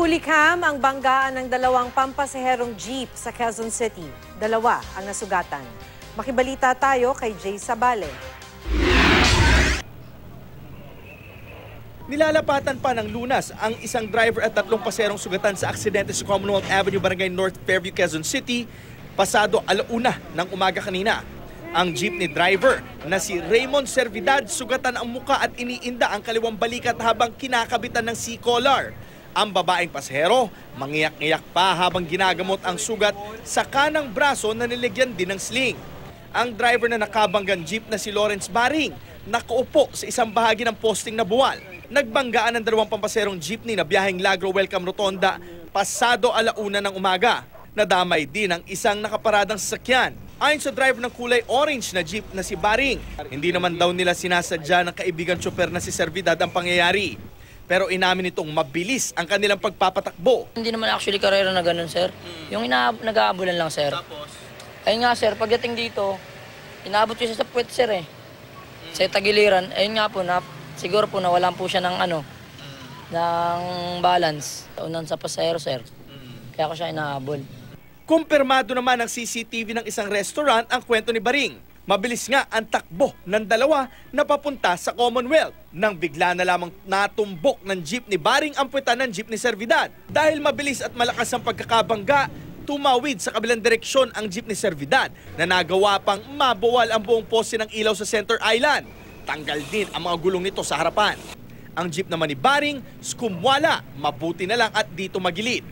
Napulikham ang banggaan ng dalawang pampasaherong jeep sa Quezon City. Dalawa ang nasugatan. Makibalita tayo kay Jay Sabale. Nilalapatan pa ng Lunas ang isang driver at tatlong paserong sugatan sa aksidente sa Commonwealth Avenue, Barangay North, Fairview, Quezon City, pasado 1:00 ng umaga kanina. Ang jeepney driver na si Raymond Servidad sugatan ang muka at iniinda ang kaliwang balikat habang kinakabitan ng C-collar. Ang babaeng pasahero, mangiyak-ngiyak pa habang ginagamot ang sugat sa kanang braso na niligyan din ng sling. Ang driver na nakabanggang jeep na si Lawrence Baring, nakaupo sa isang bahagi ng posting na buwal. Nagbanggaan ng dalawang pampaserong jeepney na biyaheng Lagro Welcome Rotonda pasado 1:00 ng umaga. Nadamay din ang isang nakaparadang sasakyan. Ayon sa driver ng kulay orange na jeep na si Baring, hindi naman daw nila sinasadya ng kaibigan tsoper na si Servidad ang pangyayari. Pero inamin nitong mabilis ang kanilang pagpapatakbo. Hindi naman actually karera na ganun, sir. Yung nag-aabulan lang, sir. Tapos? Ayun nga, sir, pagdating dito, inaabot ko siya sa puwet, sir, eh. Sa tagiliran, ayun nga po, siguro po nawalan po siya ng ng balance. Unan sa pasahero, sir. Kaya ko siya inaabol. Kumpirmado naman ng CCTV ng isang restaurant ang kwento ni Baring. Mabilis nga ang takbo ng dalawa na papunta sa Commonwealth nang bigla na lamang natumbok ng jeep ni Baring ang puwetan ng jeep ni Servidad. Dahil mabilis at malakas ang pagkakabangga, tumawid sa kabilang direksyon ang jeep ni Servidad na nagawa pang mabawal ang buong poste ng ilaw sa Center Island. Tanggal din ang mga gulong nito sa harapan. Ang jeep naman ni Baring, skumwala, mabuti na lang at dito magilid.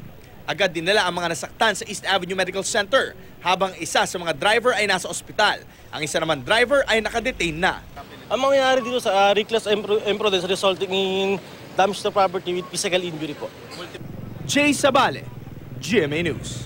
Agad dinala ang mga nasaktan sa East Avenue Medical Center habang isa sa mga driver ay nasa ospital. Ang isa naman driver ay nakadetain na. Ang mangyayari dito sa reckless imprudence resulting in damage to property with physical injury po. Jay Sabale, GMA News.